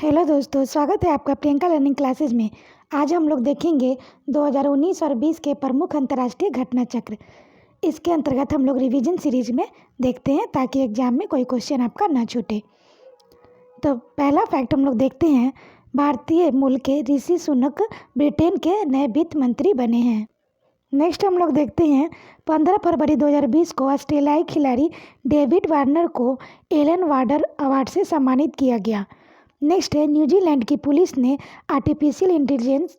Hello दोस्तों, स्वागत है आपका प्रियंका लर्निंग क्लासेस में। आज हम लोग देखेंगे 2019 और 20 के प्रमुख अंतर्राष्ट्रीय घटना चक्र। इसके अंतर्गत हम लोग रिवीजन सीरीज में देखते हैं ताकि एग्जाम में कोई क्वेश्चन आपका ना छूटे। तो पहला फैक्ट हम लोग देखते हैं, भारतीय मूल के ऋषि सुनक ब्रिटेन के नए वित्त मंत्री बने हैं। नेक्स्ट हम लोग देखते हैं 15 फरवरी 2020 को ऑस्ट्रेलियाई खिलाड़ी डेविड वार्नर को एलन वार्डर अवार्ड से सम्मानित किया गया। नेक्स्ट है, न्यूजीलैंड की पुलिस ने आर्टिफिशियल इंटेलिजेंस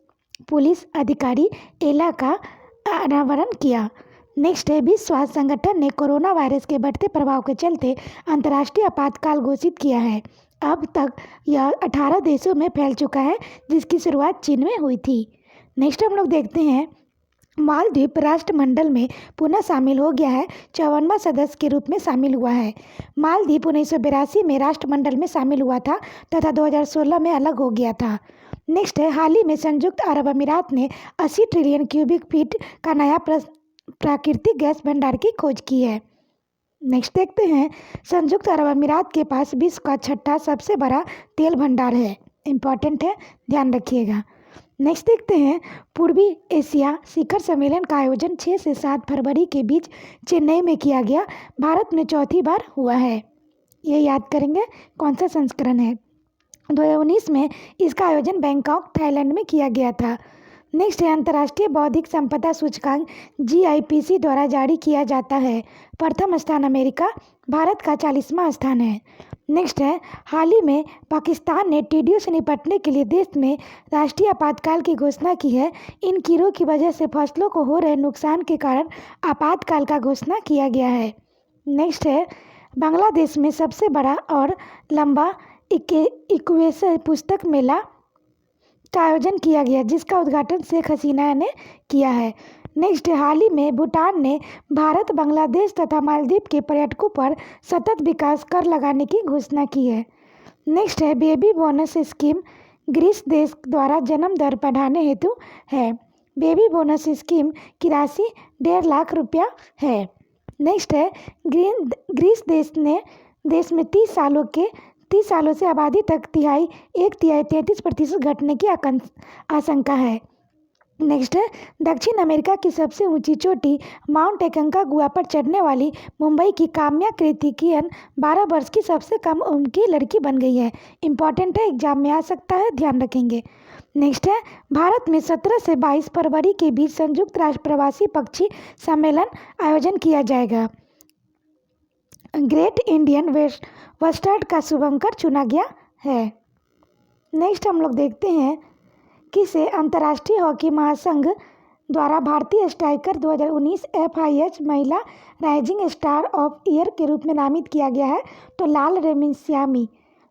पुलिस अधिकारी एला का अनावरण किया। नेक्स्ट है, विश्व स्वास्थ्य संगठन ने कोरोना वायरस के बढ़ते प्रभाव के चलते अंतर्राष्ट्रीय आपातकाल घोषित किया है। अब तक यह 18 देशों में फैल चुका है, जिसकी शुरुआत चीन में हुई थी। नेक्स्ट हम लोग देखते हैं, मालदीव राष्ट्रमंडल में पुनः शामिल हो गया है, 54वां सदस्य के रूप में शामिल हुआ है। मालदीव 1982 में राष्ट्रमंडल में शामिल हुआ था तथा 2016 में अलग हो गया था। नेक्स्ट है, हाल ही में संयुक्त अरब अमीरात ने 80 ट्रिलियन क्यूबिक फीट का नया प्राकृतिक गैस भंडार की खोज की है। नेक्स्ट देखते हैं, संयुक्त अरब अमीरात के पास विश्व का छठा सबसे बड़ा तेल भंडार है। इम्पॉर्टेंट है, ध्यान रखिएगा। नेक्स्ट देखते हैं, पूर्वी एशिया शिखर सम्मेलन का आयोजन 6 से 7 फरवरी के बीच चेन्नई में किया गया। भारत में चौथी बार हुआ है। ये याद करेंगे कौन सा संस्करण है। 2019 में इसका आयोजन बैंकॉक थाईलैंड में किया गया था। नेक्स्ट है, अंतर्राष्ट्रीय बौद्धिक संपदा सूचकांक GIPC द्वारा जारी किया जाता है। प्रथम स्थान अमेरिका, भारत का 40वां स्थान है। नेक्स्ट है, हाल ही में पाकिस्तान ने टिड्डियों से निपटने के लिए देश में राष्ट्रीय आपातकाल की घोषणा की है। इन कीड़ों की वजह से फसलों को हो रहे नुकसान के कारण आपातकाल का घोषणा किया गया है। नेक्स्ट है, बांग्लादेश में सबसे बड़ा और लंबा इक्वेशन पुस्तक मेला का आयोजन किया गया, जिसका उद्घाटन शेख हसीना ने किया है। नेक्स्ट, हाल ही में भूटान ने भारत, बांग्लादेश तथा मालदीव के पर्यटकों पर सतत विकास कर लगाने की घोषणा की है। नेक्स्ट है, बेबी बोनस स्कीम ग्रीस देश द्वारा जन्म दर बढ़ाने हेतु है। बेबी बोनस स्कीम की राशि 1.5 लाख रुपया है। नेक्स्ट है, ग्रीस देश में 30 सालों से आबादी तक एक तिहाई 33% घटने की आशंका है। नेक्स्ट है, दक्षिण अमेरिका की सबसे ऊंची चोटी माउंट एकांकागुआ पर चढ़ने वाली मुंबई की काम्या कृतिकियन 12 वर्ष की सबसे कम उम्र की लड़की बन गई है। इंपॉर्टेंट है, एग्जाम में आ सकता है, ध्यान रखेंगे। नेक्स्ट है, भारत में 17 से 22 फरवरी के बीच संयुक्त राष्ट्र प्रवासी पक्षी सम्मेलन आयोजन किया जाएगा। ग्रेट इंडियन बस्टर्ड का शुभंकर चुना गया है। नेक्स्ट हम लोग देखते हैं, किसे अंतर्राष्ट्रीय हॉकी महासंघ द्वारा भारतीय स्ट्राइकर 2019 FIH महिला राइजिंग स्टार ऑफ ईयर के रूप में नामित किया गया है, तो लाल रेमिसियामी।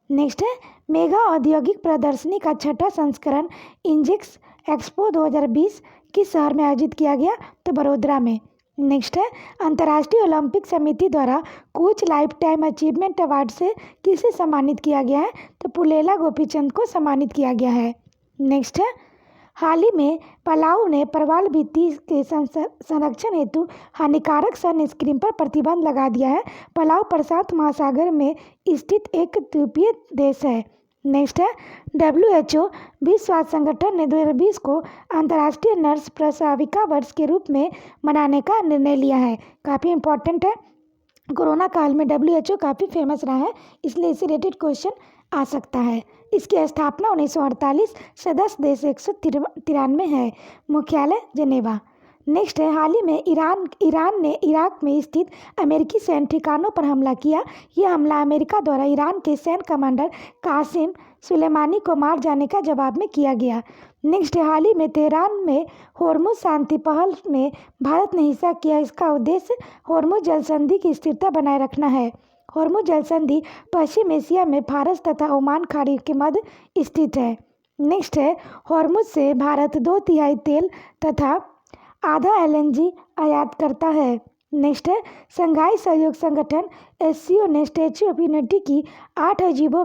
नेक्स्ट है, मेगा औद्योगिक प्रदर्शनी का छठा संस्करण इंजेक्स एक्सपो 2020 किस शहर में आयोजित किया गया, तो बड़ोदरा में। नेक्स्ट है, अंतर्राष्ट्रीय ओलंपिक समिति द्वारा coach life time achievement award से किसे सम्मानित किया गया है, तो पुलेला गोपीचंद को सम्मानित किया गया है। नेक्स्ट है, हाल ही में पलाऊ ने प्रवाल भित्ति के संरक्षण हेतु हानिकारक सन स्क्रीन पर प्रतिबंध लगा दिया है। पलाऊ प्रशांत महासागर में स्थित एक द्वीपीय देश है। नेक्स्ट है, WHO विश्व स्वास्थ्य संगठन ने 2020 को अंतर्राष्ट्रीय नर्स प्रसाविका वर्ष के रूप में मनाने का निर्णय लिया है। काफ़ी इंपॉर्टेंट है, कोरोना काल में WHO काफ़ी फेमस रहा है, इसलिए इसे रिलेटेड क्वेश्चन आ सकता है। इसकी स्थापना 1948, सदस्य देश 193 है, मुख्यालय जेनेवा। नेक्स्ट है, हाल ही में ईरान ने इराक में स्थित अमेरिकी सैन्य ठिकानों पर हमला किया। यह हमला अमेरिका द्वारा ईरान के सैन्य कमांडर कासिम सुलेमानी को मार जाने का जवाब में किया गया। नेक्स्ट है, हाल ही में तेहरान में होर्मुज शांति पहल में भारत ने हिस्सा किया। इसका उद्देश्य होर्मुज जलसंधि की स्थिरता बनाए रखना है। होर्मुज जलसंधि पश्चिम एशिया में फारस तथा ओमान खाड़ी के मध्य स्थित है। नेक्स्ट है, होर्मुज से भारत 2/3 तेल तथा आधा LNG आयात करता है। नेक्स्ट है, संघाई सहयोग संगठन SCO ने स्टैच्यू ऑफ यूनिटी की 8 अजीबों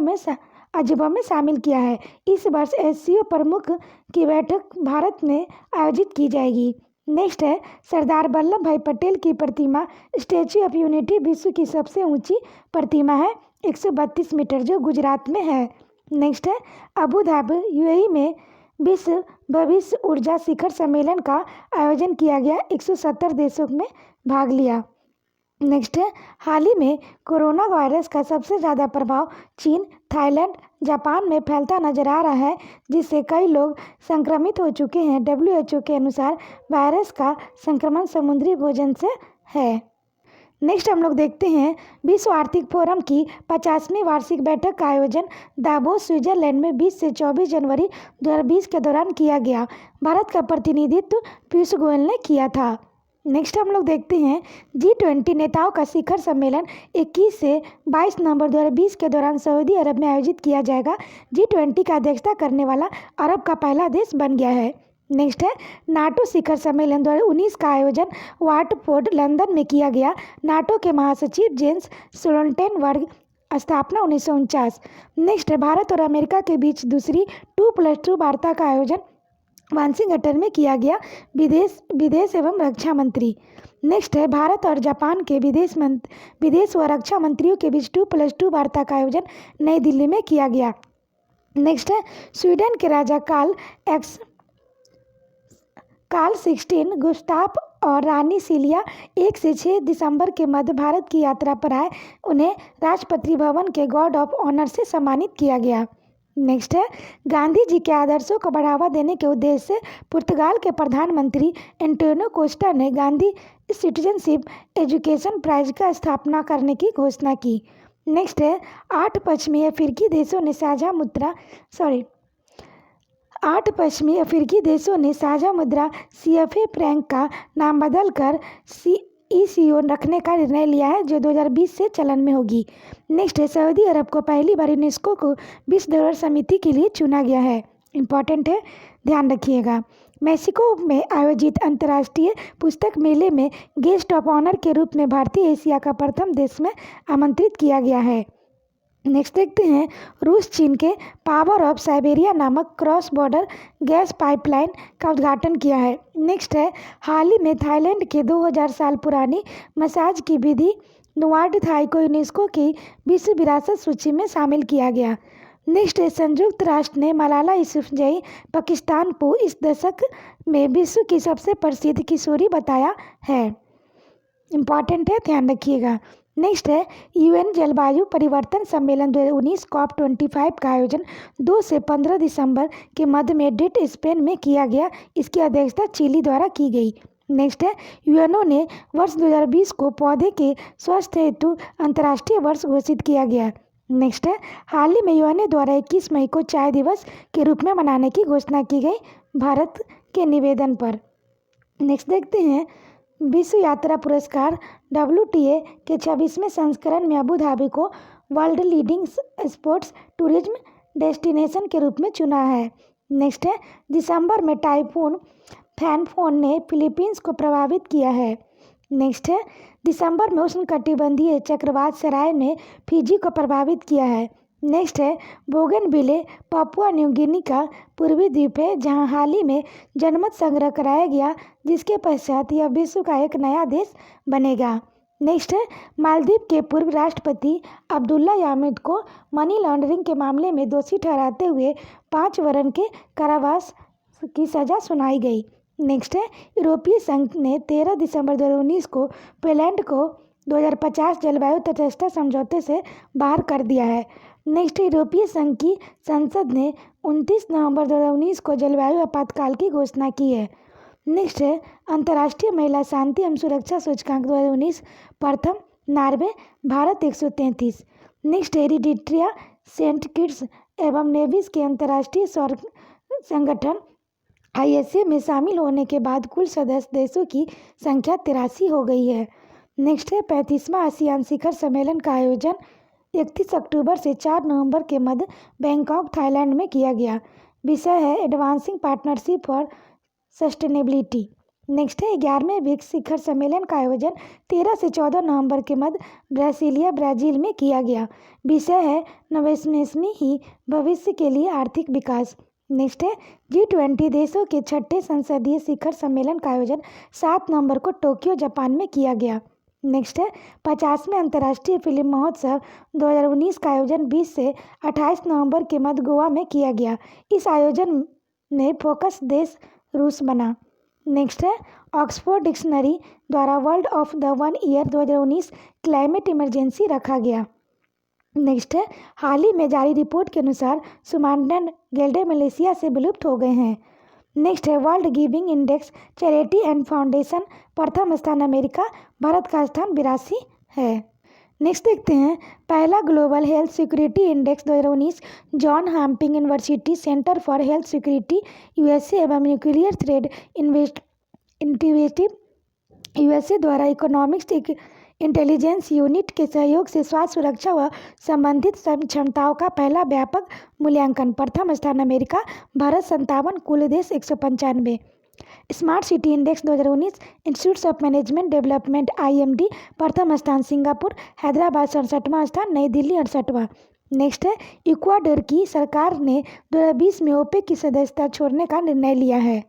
में शामिल किया है। इस वर्ष SCO प्रमुख की बैठक भारत में आयोजित की जाएगी। नेक्स्ट है, सरदार वल्लभ भाई पटेल की प्रतिमा स्टैच्यू ऑफ यूनिटी विश्व की सबसे ऊंची प्रतिमा है, 132 मीटर, जो गुजरात में है। नेक्स्ट है अबू धाबी यूएई में विश्व भविष्य ऊर्जा शिखर सम्मेलन का आयोजन किया गया। 170 देशों में भाग लिया। नेक्स्ट है हाल ही में कोरोना वायरस का सबसे ज़्यादा प्रभाव चीन, थाईलैंड, जापान में फैलता नजर आ रहा है, जिससे कई लोग संक्रमित हो चुके हैं। WHO के अनुसार वायरस का संक्रमण समुद्री भोजन से है। नेक्स्ट हम लोग देखते हैं विश्व आर्थिक फोरम की 50वीं वार्षिक बैठक का आयोजन दावोस, स्विट्जरलैंड में 20 से 24 जनवरी 2020 के दौरान किया गया। भारत का प्रतिनिधित्व पीयूष गोयल ने किया था। नेक्स्ट हम लोग देखते हैं G20 नेताओं का शिखर सम्मेलन 21 से 22 नवंबर 2020 के दौरान सऊदी अरब में आयोजित किया जाएगा। G20 का अध्यक्षता करने वाला अरब का पहला देश बन गया है। नेक्स्ट है नाटो शिखर सम्मेलन 2019 का आयोजन वाटफोर्ड, लंदन में किया गया। नाटो के महासचिव जेंस स्टोल्टेनबर्ग, स्थापना 1949। नेक्स्ट है भारत और अमेरिका के बीच दूसरी 2+2 वार्ता का आयोजन वाशिंगटन में किया गया। विदेश एवं रक्षा मंत्री। नेक्स्ट है भारत और जापान के विदेश व रक्षा मंत्रियों के बीच 2+2 वार्ता का आयोजन नई दिल्ली में किया गया। नेक्स्ट है स्वीडन के राजा कार्ल 16 गुस्ताफ और रानी सिलिया 1 से 6 दिसंबर के मध्य भारत की यात्रा पर आए। उन्हें राष्ट्रपति भवन के गार्ड ऑफ ऑनर से सम्मानित किया गया। नेक्स्ट है गांधी जी के आदर्शों को बढ़ावा देने के उद्देश्य से पुर्तगाल के प्रधानमंत्री एंटोनियो कोस्टा ने गांधी सिटीजनशिप एजुकेशन प्राइज का स्थापना करने की घोषणा की। नेक्स्ट है 8 पश्चिमी अफ्रीकी देशों ने साझा मुद्रा CFA फ्रैंक का नाम बदलकर ECO रखने का निर्णय लिया है, जो 2020 से चलन में होगी। नेक्स्ट है सऊदी अरब को पहली बार यूनेस्को को विश्व धरोहर समिति के लिए चुना गया है। इंपॉर्टेंट है, ध्यान रखिएगा। मेक्सिको में आयोजित अंतर्राष्ट्रीय पुस्तक मेले में गेस्ट ऑफ ऑनर के रूप में भारतीय एशिया का प्रथम देश में आमंत्रित किया गया है। नेक्स्ट देखते हैं रूस चीन के पावर ऑफ साइबेरिया नामक क्रॉस बॉर्डर गैस पाइपलाइन का उद्घाटन किया है। नेक्स्ट है हाल ही में थाईलैंड के 2000 साल पुरानी मसाज की विधि नुआड थाई को यूनेस्को की विश्व विरासत सूची में शामिल किया गया। नेक्स्ट है संयुक्त राष्ट्र ने मलाला यूसुफजई पाकिस्तान को इस दशक में विश्व की सबसे प्रसिद्ध किशोरी बताया है। इम्पॉर्टेंट है, ध्यान रखिएगा। नेक्स्ट है UN जलवायु परिवर्तन सम्मेलन 2019 COP25 का आयोजन 2 से 15 दिसंबर के मध्य मैड्रिड, स्पेन में किया गया। इसकी अध्यक्षता चिली द्वारा की गई। नेक्स्ट है UNO ने वर्ष 2020 को पौधे के स्वास्थ्य हेतु अंतर्राष्ट्रीय वर्ष घोषित किया गया। नेक्स्ट है हाल ही में UNO द्वारा 21 मई को चाय दिवस के रूप में मनाने की घोषणा की गई, भारत के निवेदन पर। नेक्स्ट देखते हैं विश्व यात्रा पुरस्कार WTA के 26वें संस्करण में अबू धाबी को world leading sports tourism destination के रूप में चुना है। नेक्स्ट है दिसंबर में टाइफून फैनफोन ने फिलीपींस को प्रभावित किया है। नेक्स्ट है दिसंबर में उष्णकटिबंधीय चक्रवात सराय ने फिजी को प्रभावित किया है। नेक्स्ट है बोगनविले पापुआ न्यू गिनी का पूर्वी द्वीप है, जहां हाल ही में जनमत संग्रह कराया गया, जिसके पश्चात यह विश्व का एक नया देश बनेगा। नेक्स्ट है मालदीव के पूर्व राष्ट्रपति अब्दुल्ला यामिद को मनी लॉन्ड्रिंग के मामले में दोषी ठहराते हुए 5 वर्ष के कारावास की सज़ा सुनाई गई। नेक्स्ट है यूरोपीय संघ ने 13 दिसंबर 2019 को पोलैंड को 2050 जलवायु तटस्थता समझौते से बाहर कर दिया है। नेक्स्ट यूरोपीय संघ की संसद ने 29 नवंबर 2019 को जलवायु आपातकाल की घोषणा की है। नेक्स्ट है अंतर्राष्ट्रीय महिला शांति एवं सुरक्षा सूचकांक 2019 प्रथम Norway, Bharat 133। Next Eritrea saint Kitts एवं नेविस के अंतर्राष्ट्रीय सौर संगठन ISA में शामिल होने के बाद कुल सदस्य देशों की संख्या 83 हो गई है। नेक्स्ट है 35वां आसियान शिखर सम्मेलन का आयोजन 31 अक्टूबर से 4 नवंबर के मध्य बैंकॉक, थाईलैंड में किया गया। विषय है advancing partnership for sustainability. Next है 11वें ब्रिक्स शिखर सम्मेलन का आयोजन 13 से 14 नवंबर के मध्य ब्रासिलिया, ब्राज़ील में किया गया। विषय है नवीनतम भविष्य के लिए आर्थिक विकास। नेक्स्ट है G20 देशों के 6ठे संसदीय शिखर सम्मेलन का आयोजन 7 नवंबर को टोक्यो, जापान में किया गया। नेक्स्ट है 50वें अंतर्राष्ट्रीय फिल्म महोत्सव 2019 का आयोजन 20 से 28 नवंबर के मध्य गोवा में किया गया। इस आयोजन में फोकस देश रूस बना। नेक्स्ट है ऑक्सफोर्ड डिक्शनरी द्वारा world of the one year 2019 climate emergency रखा गया। नेक्स्ट है हाल ही में जारी रिपोर्ट के अनुसार सुमांडन गेल्डे मलेशिया से विलुप्त हो गए हैं। नेक्स्ट है world giving index charity and foundation प्रथम स्थान अमेरिका, भारत का स्थान 82 है। नेक्स्ट देखते हैं पहला global health security index 2019 John Hopkins university centre for health security USA एवं न्यूक्लियर थ्रेड इनिशिएटिव यूएसए द्वारा इकोनॉमिक्स इंटेलिजेंस यूनिट के सहयोग से स्वास्थ्य सुरक्षा व संबंधित क्षमताओं का पहला व्यापक मूल्यांकन, प्रथम स्थान अमेरिका, भारत 57, कुल देश 195। Smart city index 2019 institute of management development IMD प्रथम स्थान सिंगापुर, हैदराबाद 67वां स्थान, नई दिल्ली 68वां। नेक्स्ट है इक्वाडोर की सरकार ने 2020 में ओपेक की सदस्यता छोड़ने का निर्णय लिया है।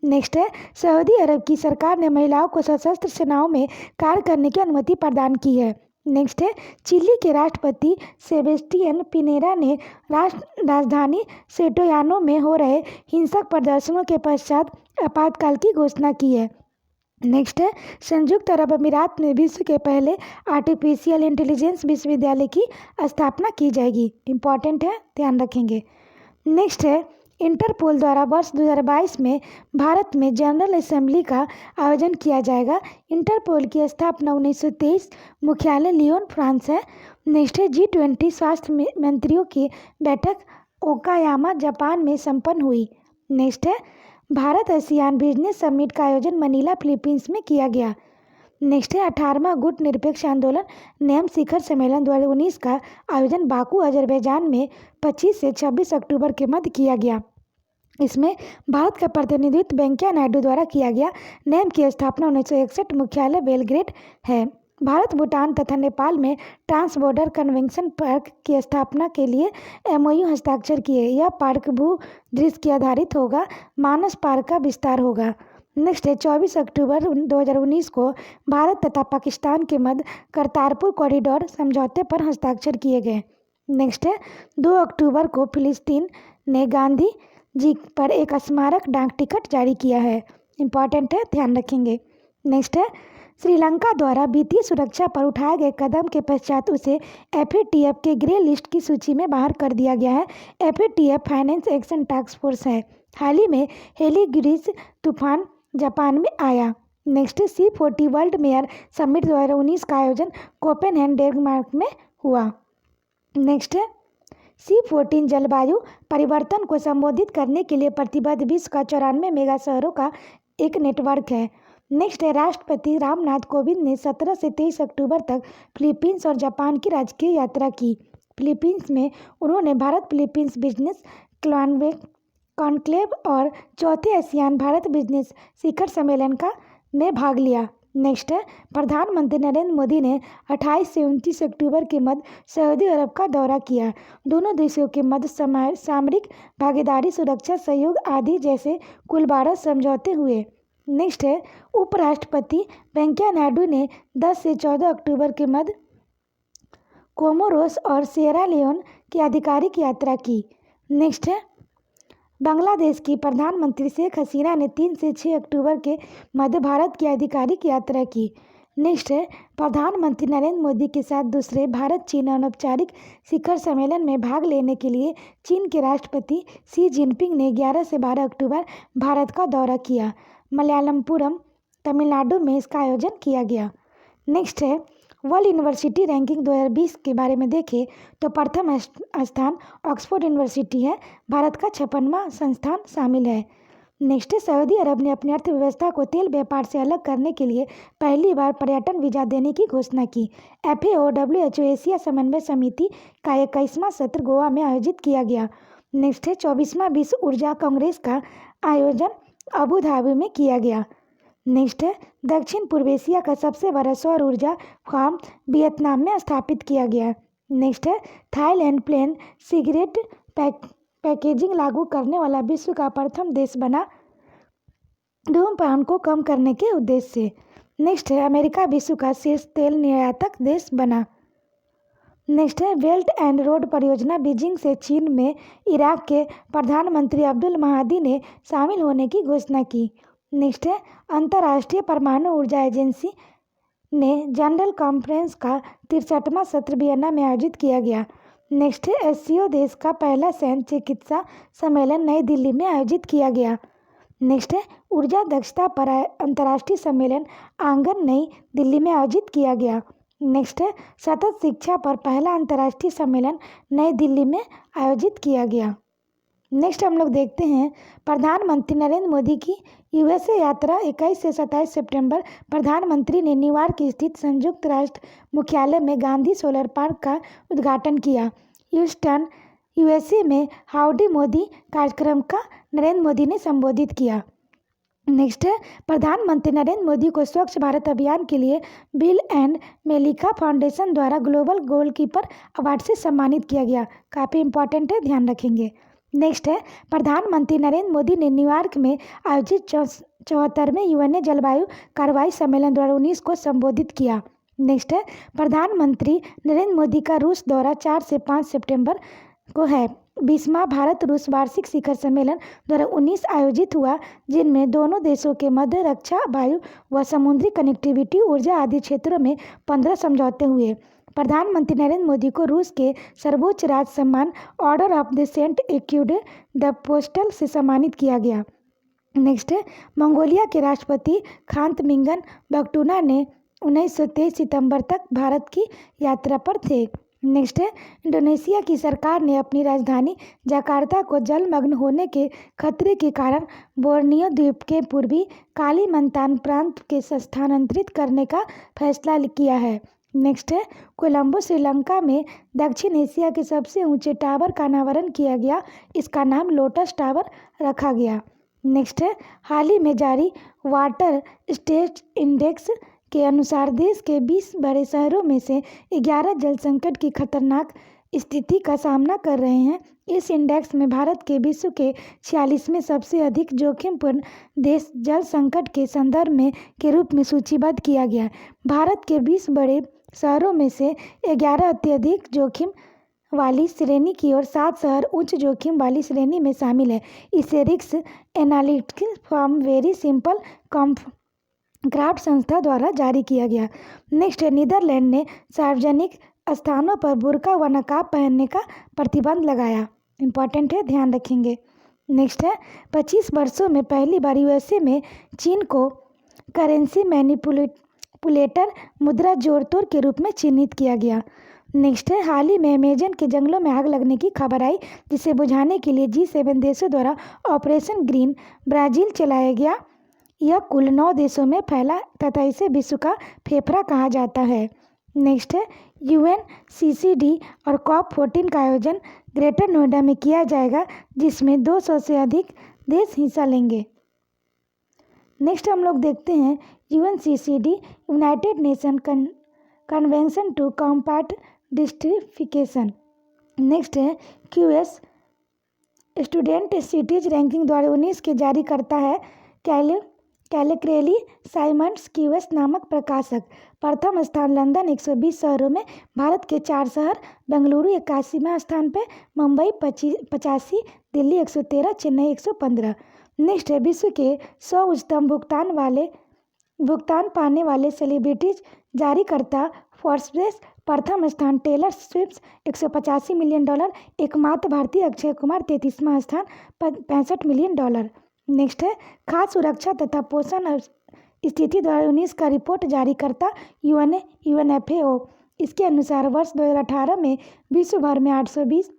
नेक्स्ट है सऊदी अरब की सरकार ने महिलाओं को सशस्त्र सेनाओं में कार्य करने की अनुमति प्रदान की है। नेक्स्ट है चिली के राष्ट्रपति सेबेस्टियन पिनेरा ने राजधानी सेटोयानो में हो रहे हिंसक प्रदर्शनों के पश्चात आपातकाल की घोषणा की है। नेक्स्ट है संयुक्त अरब अमीरात में विश्व के पहले आर्टिफिशियल इंटेलिजेंस विश्वविद्यालय की स्थापना की जाएगी। इम्पॉर्टेंट है, ध्यान रखेंगे। नेक्स्ट है इंटरपोल द्वारा वर्ष 2022 में भारत में जनरल असेंबली का आयोजन किया जाएगा। इंटरपोल की स्थापना 1923, मुख्यालय लियोन फ्रांस है। नेक्स्ट है G20 स्वास्थ्य मंत्रियों की बैठक ओकायामा जापान में संपन्न हुई। नेक्स्ट है भारत आसियान बिजनेस समिट का आयोजन मनीला फिलीपींस में किया गया। नेक्स्ट है 18वां गुट निरपेक्ष आंदोलन नियम शिखर सम्मेलन 2019 का आयोजन बाकू अजरबैजान में 25 से 26 अक्टूबर के मध्य किया गया। इसमें भारत का प्रतिनिधित्व वेंकैया नायडू द्वारा किया गया। नेम की स्थापना 1961, मुख्यालय बेलग्रेड है। भारत भूटान तथा नेपाल में ट्रांस बॉर्डर कन्वेंशन पार्क की स्थापना के लिए MOU हस्ताक्षर किए। यह पार्क भू दृश्य के आधारित होगा, मानस पार्क का विस्तार होगा। नेक्स्ट है 24 अक्टूबर 2019 को भारत तथा पाकिस्तान के मध्य करतारपुर कॉरिडोर समझौते पर हस्ताक्षर किए गए। नेक्स्ट है 2 अक्टूबर को फिलिस्तीन ने गांधी जी पर एक स्मारक डाक टिकट जारी किया है। इम्पॉर्टेंट है, ध्यान रखेंगे। नेक्स्ट है श्रीलंका द्वारा वित्तीय सुरक्षा पर उठाए गए कदम के पश्चात उसे FATF के ग्रे लिस्ट की सूची में बाहर कर दिया गया है। FATF finance action task force है। हाल ही में हेलीगिरीस तूफान जापान में आया। Next C40 world mayor summit 2019 का आयोजन कोपेनहेगन डेनमार्क में हुआ। नेक्स्ट है C14 जलवायु परिवर्तन को संबोधित करने के लिए प्रतिबद्ध विश्व का 94 मेगा शहरों का एक नेटवर्क है। नेक्स्ट है राष्ट्रपति रामनाथ कोविंद ने 17 से 23 अक्टूबर तक फिलीपींस और जापान की राजकीय यात्रा की। फिलीपींस में उन्होंने भारत फिलीपींस बिजनेस कॉन्क्लेव और चौथे आसियान भारत बिजनेस शिखर सम्मेलन में भाग लिया। नेक्स्ट है प्रधानमंत्री नरेंद्र मोदी ने 28 से 29 अक्टूबर के मध्य सऊदी अरब का दौरा किया। दोनों देशों के मध्य सामरिक भागीदारी, सुरक्षा सहयोग आदि जैसे कुल 12 समझौते हुए। नेक्स्ट है उपराष्ट्रपति वेंकैया नायडू ने 10 से 14 अक्टूबर के मध्य कोमोरोस और सिएरा लियोन की आधिकारिक यात्रा की। नेक्स्ट है बांग्लादेश की प्रधानमंत्री शेख हसीना ने 3 से 6 अक्टूबर के मध्य भारत की आधिकारिक यात्रा की। नेक्स्ट है प्रधानमंत्री नरेंद्र मोदी के साथ दूसरे भारत चीन अनौपचारिक शिखर सम्मेलन में भाग लेने के लिए चीन के राष्ट्रपति शी जिनपिंग ने 11 से 12 अक्टूबर भारत का दौरा किया। मलयालमपुरम तमिलनाडु में इसका आयोजन किया गया। नेक्स्ट है वर्ल्ड यूनिवर्सिटी रैंकिंग 2020 के बारे में देखें तो प्रथम स्थान ऑक्सफोर्ड यूनिवर्सिटी है। भारत का 56वां संस्थान शामिल है। नेक्स्ट है सऊदी अरब ने अपनी अर्थव्यवस्था को तेल व्यापार से अलग करने के लिए पहली बार पर्यटन वीजा देने की घोषणा की। FAO WHO एशिया समन्वय समिति का 21वां सत्र गोवा में आयोजित किया गया। नेक्स्ट है 24वां विश्व ऊर्जा कांग्रेस का आयोजन अबू धाबी में किया गया। नेक्स्ट है दक्षिण पूर्व एशिया का सबसे बड़ा सौर ऊर्जा फार्म वियतनाम में स्थापित किया गया। नेक्स्ट है थाईलैंड प्लेन सिगरेट पैकेजिंग लागू करने वाला विश्व का प्रथम देश बना धूम्रपान को कम करने के उद्देश्य से। नेक्स्ट है अमेरिका विश्व का शीर्ष तेल निर्यातक देश बना। नेक्स्ट है बेल्ट एंड रोड परियोजना बीजिंग से चीन में इराक के प्रधानमंत्री अब्दुल महादी ने शामिल होने की घोषणा की। नेक्स्ट है अंतर्राष्ट्रीय परमाणु ऊर्जा एजेंसी ने जनरल कॉन्फ्रेंस का 63वां सत्र वियना में आयोजित किया गया। नेक्स्ट है एससीओ देश का पहला सैन्य चिकित्सा सम्मेलन नई दिल्ली में आयोजित किया गया। नेक्स्ट है ऊर्जा दक्षता पर अंतर्राष्ट्रीय सम्मेलन आंगन नई दिल्ली में आयोजित किया गया। नेक्स्ट है सतत शिक्षा पर पहला अंतर्राष्ट्रीय सम्मेलन नई दिल्ली में आयोजित किया गया। नेक्स्ट हम लोग देखते हैं प्रधानमंत्री नरेंद्र मोदी की यूएसए यात्रा 21 से 27 सितंबर। प्रधानमंत्री ने न्यूयॉर्क स्थित संयुक्त राष्ट्र मुख्यालय में गांधी सोलर पार्क का उद्घाटन किया। ह्यूस्टन यूएसए में हाउडी मोदी कार्यक्रम का नरेंद्र मोदी ने संबोधित किया। नेक्स्ट है प्रधानमंत्री नरेंद्र मोदी को स्वच्छ भारत अभियान के लिए बिल एंड मेलिका फाउंडेशन द्वारा ग्लोबल गोलकीपर अवार्ड से सम्मानित किया गया। काफ़ी इंपॉर्टेंट है, ध्यान रखेंगे। नेक्स्ट है प्रधानमंत्री नरेंद्र मोदी ने न्यूयॉर्क में आयोजित 74वें यूएन जलवायु कार्रवाई सम्मेलन 2019 को संबोधित किया। नेक्स्ट है प्रधानमंत्री नरेंद्र मोदी का रूस दौरा 4 से 5 सितंबर को है। 20वां भारत रूस वार्षिक शिखर सम्मेलन 2019 आयोजित हुआ, जिनमें दोनों देशों के मध्य रक्षा, वायु व समुद्री कनेक्टिविटी, ऊर्जा आदि क्षेत्रों में 15 समझौते हुए। प्रधानमंत्री नरेंद्र मोदी को रूस के सर्वोच्च राज सम्मान ऑर्डर ऑफ द सेंट एक्यूड द पोस्टल से सम्मानित किया गया। नेक्स्ट है मंगोलिया के राष्ट्रपति खांत-मिंगन बगटुना ने 1923 सितंबर तक भारत की यात्रा पर थे। नेक्स्ट है इंडोनेशिया की सरकार ने अपनी राजधानी जकार्ता को जलमग्न होने के खतरे के कारण बोर्नियो द्वीप के पूर्वी कालीमंतान प्रांत के स्थानांतरित करने का फैसला किया है। नेक्स्ट है कोलंबो श्रीलंका में दक्षिण एशिया के सबसे ऊंचे टावर का अनावरण किया गया। इसका नाम लोटस टावर रखा गया। नेक्स्ट है हाल ही में जारी वाटर स्टेट इंडेक्स के अनुसार देश के 20 बड़े शहरों में से 11 जल संकट की खतरनाक स्थिति का सामना कर रहे हैं। इस इंडेक्स में भारत के विश्व के 46वें सबसे अधिक जोखिमपूर्ण देश जल संकट के संदर्भ में के रूप में सूचीबद्ध किया गया। भारत के 20 बड़े शहरों में से 11 अत्यधिक जोखिम वाली श्रेणी की और 7 शहर उच्च जोखिम वाली श्रेणी में शामिल है। इसे risk analytics from very simple craft संस्था द्वारा जारी किया गया। नेक्स्ट है नीदरलैंड ने सार्वजनिक स्थानों पर बुर्का व नकाब पहनने का प्रतिबंध लगाया। इंपॉर्टेंट है, ध्यान रखेंगे। नेक्स्ट है 25 वर्षों में पहली बार यूएसए में चीन को करेंसी मैनिपुलेटर मुद्रा जोड़तोड़ के रूप में चिन्हित किया गया। नेक्स्ट है हाल ही में अमेजन के जंगलों में आग लगने की खबर आई, जिसे बुझाने के लिए G7 देशों द्वारा ऑपरेशन ग्रीन ब्राजील चलाया गया। यह कुल 9 देशों में फैला तथा इसे विश्व का फेफड़ा कहा जाता है। नेक्स्ट है UNCCD और COP14 का आयोजन ग्रेटर नोएडा में किया जाएगा, जिसमें 200 से अधिक देश हिस्सा लेंगे। नेक्स्ट हम लोग देखते हैं UNCCD united nation convention to combat desertification. Next है QS स्टूडेंट सिटीज रैंकिंग 2019 के जारी करता है कैलेक्रेली साइमंड्स QS नामक प्रकाशक। प्रथम स्थान लंदन 120 शहरों में, भारत के 4 शहर, बेंगलुरु 81वां स्थान पे, मुंबई 85, दिल्ली 113, चेन्नई 115। नेक्स्ट है विश्व के 100 उच्चतम भुगतान पाने वाले सेलिब्रिटीज जारीकर्ता फोर्ब्स। प्रथम स्थान टेलर स्विफ्ट $185 मिलियन, एकमात्र भारतीय अक्षय कुमार 33वां स्थान $65 मिलियन। नेक्स्ट है खाद्य सुरक्षा तथा पोषण स्थिति 2019 का रिपोर्ट जारी करता UNFAO। इसके अनुसार वर्ष 2018 में विश्व भर में 820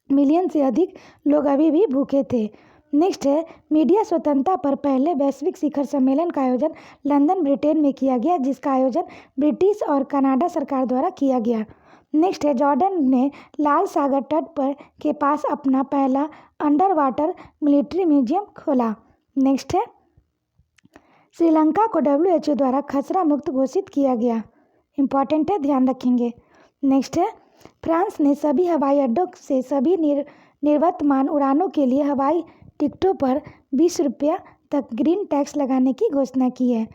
मिलियन से अधिक लोग अभी भी भूखे थे। नेक्स्ट है मीडिया स्वतंत्रता पर पहले वैश्विक शिखर सम्मेलन का आयोजन लंदन ब्रिटेन में किया गया, जिसका आयोजन ब्रिटिश और कनाडा सरकार द्वारा किया गया। नेक्स्ट है जॉर्डन ने लाल सागर तट पर के पास अपना पहला अंडर वाटर मिलिट्री म्यूजियम खोला। नेक्स्ट है श्रीलंका को WHO द्वारा खसरा मुक्त घोषित किया गया। इंपॉर्टेंट है, ध्यान रखेंगे। नेक्स्ट है फ्रांस ने सभी हवाई अड्डों से सभी निर्वर्तमान उड़ानों के लिए हवाई टिकटों पर 20 रुपया तक ग्रीन टैक्स लगाने की घोषणा की है।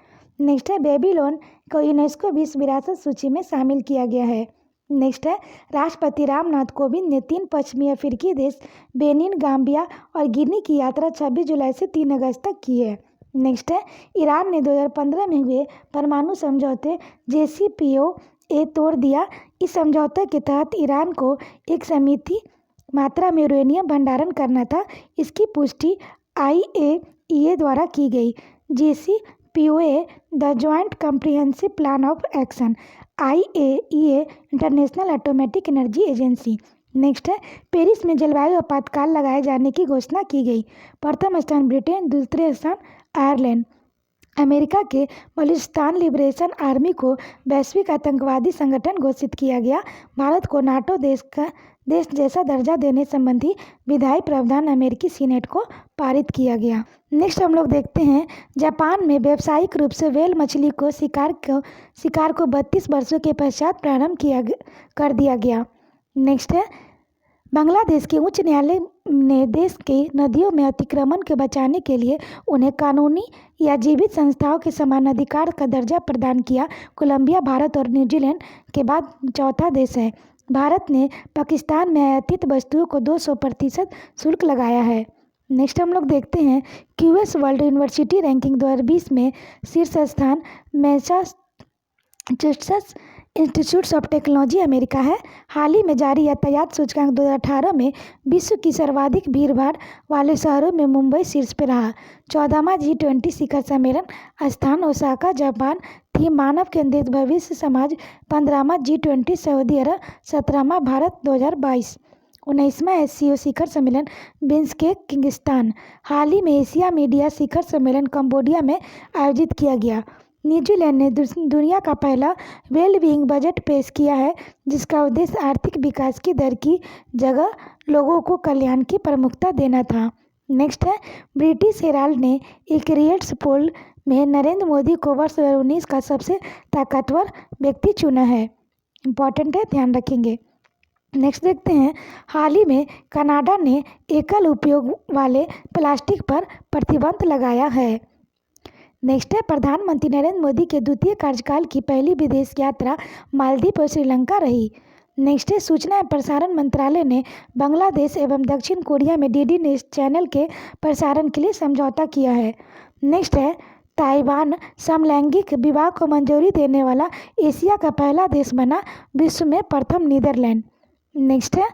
नेक्स्ट है बेबीलोन को यूनेस्को विश्व विरासत सूची में शामिल किया गया है। नेक्स्ट है राष्ट्रपति रामनाथ कोविंद ने 3 पश्चिमी अफ्रीकी देश बेनिन, गाम्बिया और गिनी की यात्रा 26 जुलाई से 3 अगस्त तक की है। नेक्स्ट है ईरान ने 2015 में हुए परमाणु समझौते JCPOA तोड़ दिया। इस समझौते के तहत ईरान को एक सीमित मात्रा में यूरेनियम भंडारण करना था। इसकी पुष्टि IAEA द्वारा की गई। JCPOA the joint comprehensive plan of action, IAEA international atomic energy agency. Next है पेरिस में जलवायु आपातकाल लगाए जाने की घोषणा की गई। प्रथम स्थान ब्रिटेन, दूसरे स्थान आयरलैंड। अमेरिका के बलूचिस्तान लिबरेशन आर्मी को वैश्विक आतंकवादी संगठन घोषित किया गया। भारत को नाटो देश जैसा दर्जा देने संबंधी विधायी प्रावधान अमेरिकी सीनेट को पारित किया गया। नेक्स्ट हम लोग देखते हैं जापान में व्यावसायिक रूप से व्हेल मछली को शिकार को 32 वर्षों के पश्चात प्रारंभ कर दिया गया। नेक्स्ट है बांग्लादेश के उच्च न्यायालय ने देश की नदियों में अतिक्रमण के बचाने के लिए उन्हें कानूनी या जीवित संस्थाओं के समान अधिकार का दर्जा प्रदान किया। कोलंबिया भारत और न्यूजीलैंड के बाद चौथा देश है। भारत ने पाकिस्तान में आयातित वस्तुओं को 200% शुल्क लगाया है। नेक्स्ट हम लोग देखते हैं QS वर्ल्ड यूनिवर्सिटी रैंकिंग 2020 में शीर्ष स्थान Massachusetts institute of technology America है। हाल ही में जारी यातायात सूचकांक 2018 में विश्व की सर्वाधिक भीड़भाड़ वाले शहरों में मुंबई शीर्ष पर रहा। 14वां G20 शिखर सम्मेलन स्थान ओसाका जापान थी। मानव केंद्रित भविष्य समाज 15वां G20 सऊदी अरब 17वां भारत 2022। 19वां SCO शिखर सम्मेलन बिश्केक किर्गिस्तान। हाल ही में एशिया मीडिया शिखर सम्मेलन कंबोडिया में आयोजित किया गया। न्यूजीलैंड ने दुनिया का पहला वेल बीइंग बजट पेश किया है जिसका उद्देश्य आर्थिक विकास की दर की जगह लोगों को कल्याण की प्रमुखता देना था। नेक्स्ट है ब्रिटिश हेराल्ड ने एक रियल्स पोल में नरेंद्र मोदी को वर्ष 2019 का सबसे ताकतवर व्यक्ति चुना है। इम्पॉर्टेंट है, ध्यान रखेंगे। नेक्स्ट देखते हैं हाल ही में कनाडा ने एकल उपयोग वाले प्लास्टिक पर प्रतिबंध लगाया है। नेक्स्ट है प्रधानमंत्री नरेंद्र मोदी के द्वितीय कार्यकाल की पहली विदेश यात्रा मालदीव और श्रीलंका रही। नेक्स्ट है सूचना एवं प्रसारण मंत्रालय ने बांग्लादेश एवं दक्षिण कोरिया में DD न्यूज़ चैनल के प्रसारण के लिए समझौता किया है। नेक्स्ट है ताइवान समलैंगिक विवाह को मंजूरी देने वाला एशिया का पहला देश बना, विश्व में प्रथम नीदरलैंड। नेक्स्ट है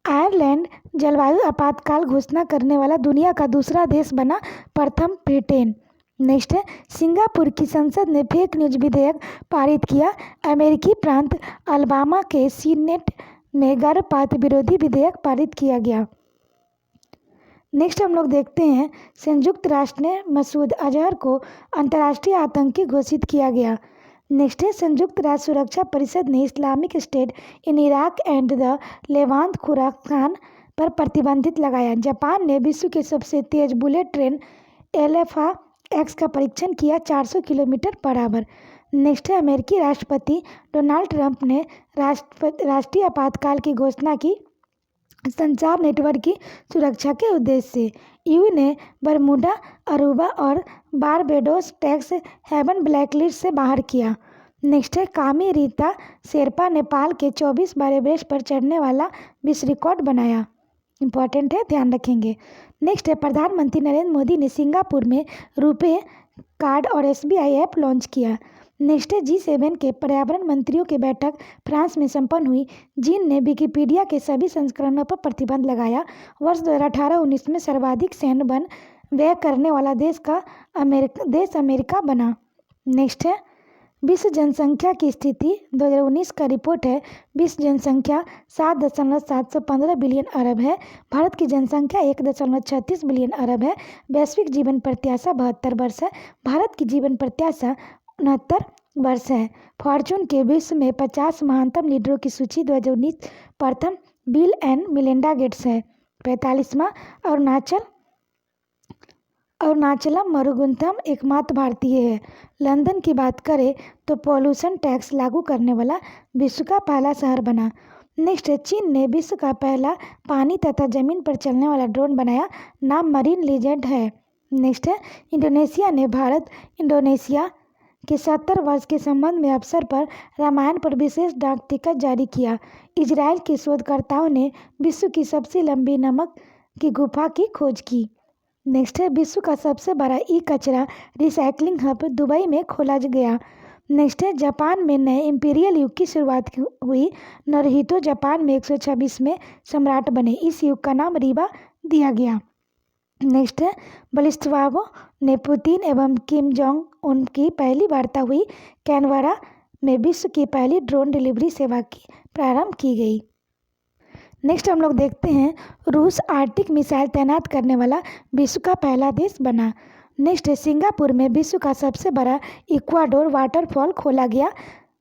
आयरलैंड जलवायु आपातकाल घोषणा करने वाला दुनिया का दूसरा देश बना, प्रथम ब्रिटेन। नेक्स्ट है सिंगापुर की संसद ने फेक न्यूज विधेयक पारित किया। अमेरिकी प्रांत अलाबामा के सीनेट में गर्भपात विरोधी विधेयक पारित किया गया। नेक्स्ट हम लोग देखते हैं संयुक्त राष्ट्र ने मसूद अजहर को अंतर्राष्ट्रीय आतंकी घोषित किया गया। नेक्स्ट है संयुक्त राष्ट्र सुरक्षा परिषद ने Islamic state in Iraq and the Levant Khorasan पर प्रतिबंधित लगाया। जापान ने विश्व के सबसे तेज बुलेट ट्रेन LFA-X का परीक्षण किया 400 किलोमीटर पर आवर। नेक्स्ट है अमेरिकी राष्ट्रपति डोनाल्ड ट्रंप ने राष्ट्रीय आपातकाल की घोषणा की संचार नेटवर्क की सुरक्षा के उद्देश्य से। EU ने बरमूडा, अरूबा और बारबेडोस टैक्स हेवन ब्लैकलिस्ट से बाहर किया। नेक्स्ट है कामी रीता शेरपा नेपाल के 24 बार एवरेस्ट पर चढ़ने वाला विश्व रिकॉर्ड बनाया। इंपॉर्टेंट है, ध्यान रखेंगे। नेक्स्ट है प्रधानमंत्री नरेंद्र मोदी ने सिंगापुर में रुपे कार्ड और SBI ऐप लॉन्च किया। नेक्स्ट है G7 के पर्यावरण मंत्रियों की बैठक फ्रांस में संपन्न हुई। चीन ने विकिपीडिया के सभी संस्करणों पर प्रतिबंध लगाया। वर्ष 2018-19 में सर्वाधिक सैन्य वन व्यय करने वाला देश अमेरिका बना। नेक्स्ट है विश्व जनसंख्या की स्थिति 2019 का रिपोर्ट है। विश्व जनसंख्या 7.715 बिलियन अरब है। भारत की जनसंख्या 1.36 बिलियन अरब है। वैश्विक जीवन प्रत्याशा 72 वर्ष है। भारत की जीवन प्रत्याशा 69 वर्ष है। फॉर्चून के विश्व में 50 महानतम लीडरों की सूची 2019 प्रथम बिल एंड मिलिंडा गेट्स है। 45वां अरुणाचलम मुरुगन एकमात्र भारतीय है। लंदन की बात करें तो पॉल्यूशन टैक्स लागू करने वाला विश्व का पहला शहर बना। नेक्स्ट है चीन ने विश्व का पहला पानी तथा जमीन पर चलने वाला ड्रोन बनाया। नाम मरीन लीजेंड है। नेक्स्ट है, इंडोनेशिया ने भारत इंडोनेशिया के 70 वर्ष के संबंध में अवसर पर रामायण पर विशेष डाक टिकट जारी किया। इजराइल के शोधकर्ताओं ने विश्व की सबसे लंबी नमक की गुफा की खोज की। नेक्स्ट है, विश्व का सबसे बड़ा ई कचरा रिसाइकलिंग हब दुबई में खोला गया। नेक्स्ट है, जापान में नए इंपीरियल युग की शुरुआत हुई। नरुहितो जापान में 126वें सम्राट बने। इस युग का नाम रीवा दिया गया। नेक्स्ट है, ब्रिस्लाव ने पुतिन एवं किम जोंग उन की पहली वार्ता हुई। कैनबरा में विश्व की पहली ड्रोन डिलीवरी सेवा की प्रारंभ की गई। नेक्स्ट हम लोग देखते हैं, रूस आर्टिक मिसाइल तैनात करने वाला विश्व का पहला देश बना। नेक्स्ट है, सिंगापुर में विश्व का सबसे बड़ा इक्वाडोर वाटरफॉल खोला गया।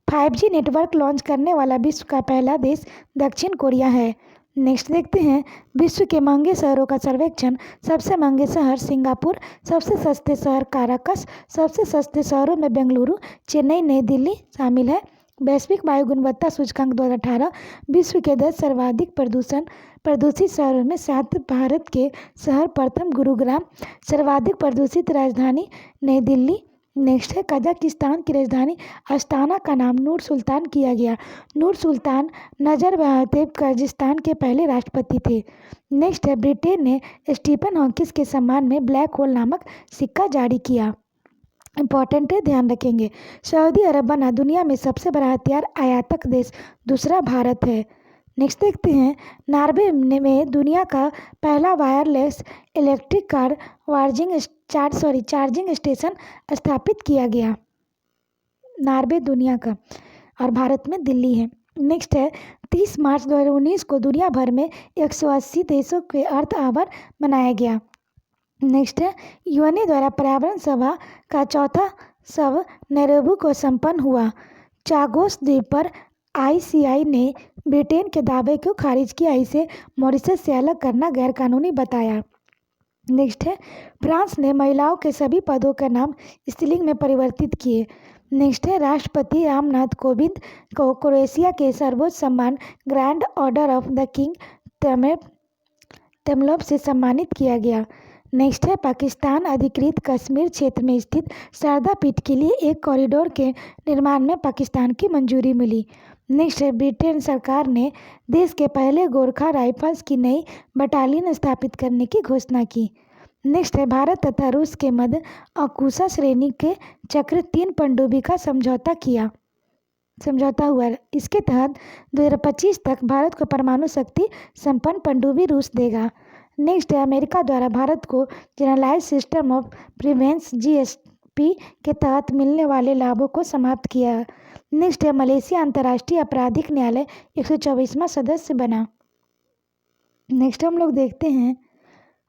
5G नेटवर्क लॉन्च करने वाला विश्व का पहला देश दक्षिण कोरिया है। नेक्स्ट देखते हैं, विश्व के महंगे शहरों का सर्वेक्षण। सबसे महंगे शहर सिंगापुर, सबसे सस्ते शहर काराकस, सबसे सस्ते शहरों में बेंगलुरु, चेन्नई, नई दिल्ली शामिल है। वैश्विक वायु गुणवत्ता सूचकांक 2018 विश्व के 10 सर्वाधिक प्रदूषित शहरों में 7 भारत के शहर प्रथम गुरुग्राम, सर्वाधिक प्रदूषित राजधानी नई दिल्ली। नेक्स्ट है, कजाकिस्तान की राजधानी अस्ताना का नाम नूर सुल्तान किया गया। नूर सुल्तान नजरबायेव कजाकिस्तान के पहले राष्ट्रपति थे। नेक्स्ट है, ब्रिटेन ने स्टीफन हॉकिंस के सम्मान में ब्लैक होल नामक सिक्का जारी किया। इंपॉर्टेंट है, ध्यान रखेंगे। सऊदी अरब बना दुनिया में सबसे बड़ा हथियार आयातक देश, दूसरा भारत है। नेक्स्ट देखते हैं, नॉर्वे में दुनिया का पहला wireless electric car charging station स्थापित किया गया। नॉर्वे दुनिया का, और भारत में दिल्ली है। नेक्स्ट है, 30 मार्च 2019 को दुनिया भर में 180 देशों के अर्थ आवर मनाया गया। नेक्स्ट है, यूएनए द्वारा पर्यावरण सभा का चौथा सव नैरोबी को संपन्न हुआ। चागोस द्वीप पर ICI ने ब्रिटेन के दावे को खारिज किया, इसे मॉरिशस से अलग करना गैरकानूनी बताया। नेक्स्ट है, फ्रांस ने महिलाओं के सभी पदों का नाम स्त्रीलिंग में परिवर्तित किए। नेक्स्ट है, राष्ट्रपति रामनाथ कोविंद को क्रोएशिया के सर्वोच्च सम्मान grand order of the king Tomislav से सम्मानित किया गया। नेक्स्ट है, पाकिस्तान अधिकृत कश्मीर क्षेत्र में स्थित शारदा पीठ के लिए एक कॉरिडोर के निर्माण में पाकिस्तान की मंजूरी मिली। नेक्स्ट है, ब्रिटेन सरकार ने देश के पहले गोरखा राइफल्स की नई बटालियन स्थापित करने की घोषणा की। नेक्स्ट है, भारत तथा रूस के मध्य अकुशा श्रेणी के चक्र 3 पनडुब्बी का समझौता हुआ। इसके तहत 2025 तक भारत को परमाणु शक्ति संपन्न पनडुब्बी रूस देगा। नेक्स्ट है, अमेरिका द्वारा भारत को जनरलाइज सिस्टम ऑफ प्रिवेंस GSP के तहत मिलने वाले लाभों को समाप्त किया। नेक्स्ट है, मलेशिया अंतर्राष्ट्रीय आपराधिक न्यायालय 124वां सदस्य बना। नेक्स्ट हम लोग देखते हैं,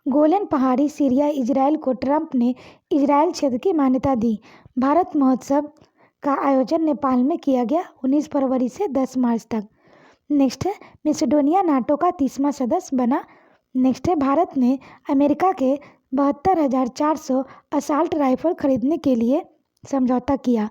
गोलन पहाड़ी सीरिया इजराइल को ट्रंप ने इजराइल क्षेत्र की मान्यता दी। भारत महोत्सव का आयोजन नेपाल में किया गया 19 फरवरी से 10 मार्च तक। नेक्स्ट है, मैसेडोनिया नाटो का 30वां सदस्य बना। नेक्स्ट है, भारत ने अमेरिका के 72,400 असॉल्ट राइफल खरीदने के लिए समझौता किया।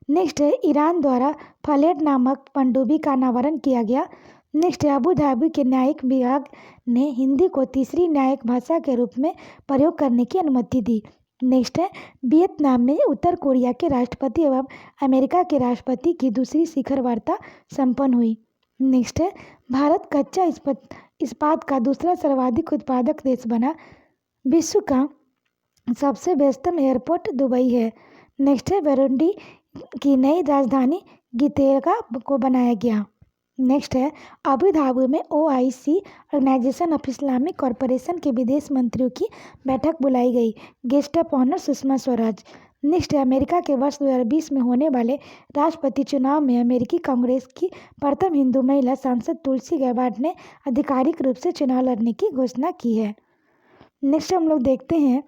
नेक्स्ट है, ईरान द्वारा फलेट नामक पनडुब्बी का अनावरण किया गया। नेक्स्ट है, अबू धाबी के न्यायिक विभाग ने हिंदी को तीसरी न्यायिक भाषा के रूप में प्रयोग करने की अनुमति दी। नेक्स्ट है, वियतनाम में उत्तर कोरिया के राष्ट्रपति एवं अमेरिका के राष्ट्रपति की दूसरी शिखर वार्ता संपन्न हुई। नेक्स्ट है, भारत कच्चा इस्पात का दूसरा सर्वाधिक उत्पादक देश बना। विश्व का सबसे व्यस्तम एयरपोर्ट दुबई है। नेक्स्ट है, बुरुंडी की नई राजधानी गितेगा को बनाया गया। नेक्स्ट है, अबू धाबी में OIC organisation of Islamic corporation के विदेश मंत्रियों की बैठक बुलाई गई। Guest of honour Sushma Swaraj. Next है, अमेरिका के वर्ष 2020 में होने वाले राष्ट्रपति चुनाव में अमेरिकी कांग्रेस की प्रथम हिंदू महिला सांसद तुलसी गैबार्ड ने आधिकारिक रूप से चुनाव लड़ने की घोषणा की है। नेक्स्ट हम लोग देखते हैं,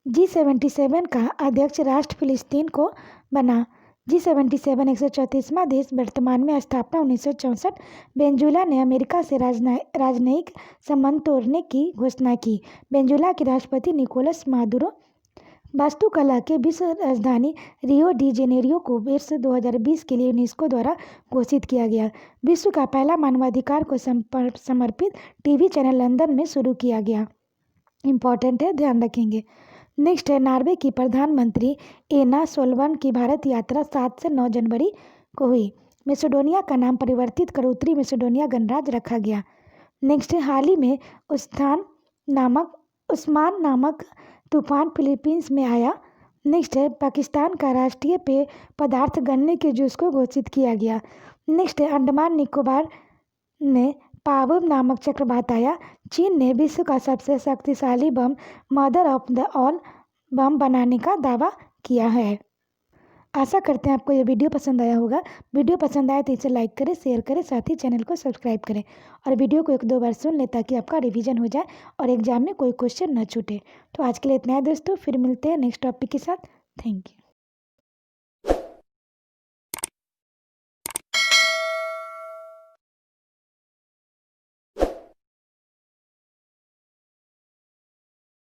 G77 का अध्यक्ष राष्ट्र फिलिस्तीन को बना। G77 134वां देश, वर्तमान में स्थापना 1964। वेनेजुएला ने अमेरिका से राजनयिक संबंध तोड़ने की घोषणा की। वेनेजुएला के राष्ट्रपति निकोलस मादुरो। वास्तुकला के विश्व राजधानी रियो डी जेनेरियो को वर्ष 2020 के लिए यूनेस्को द्वारा घोषित किया गया। विश्व का पहला मानवाधिकार को समर्पित TV चैनल लंदन में शुरू किया गया। इम्पॉर्टेंट है, ध्यान रखेंगे। नेक्स्ट है नॉर्वे की प्रधानमंत्री एना सोलबर्न की भारत यात्रा 7 से 9 जनवरी को हुई। मैसेडोनिया का नाम परिवर्तित कर उत्तरी मैसेडोनिया गणराज्य रखा गया। नेक्स्ट है हाल ही में उस्मान नामक तूफान फिलीपींस में आया। नेक्स्ट है पाकिस्तान का राष्ट्रीय पेय पदार्थ गन्ने के जूस को घोषित किया गया। नेक्स्ट है अंडमान निकोबार में पावुम नामक चक्रवात आया। चीन ने विश्व का सबसे शक्तिशाली बम मदर ऑफ द ऑल बम बनाने का दावा किया है। आशा करते हैं आपको ये वीडियो पसंद आया होगा। वीडियो पसंद आए तो इसे लाइक करें, शेयर करें, साथ ही चैनल को सब्सक्राइब करें और वीडियो को 1-2 बार सुन लें ताकि आपका रिवीजन हो जाए और एग्जाम में कोई क्वेश्चन न छूटे। तो आज के लिए इतना है दोस्तों, फिर मिलते हैं नेक्स्ट टॉपिक के साथ। Thank you.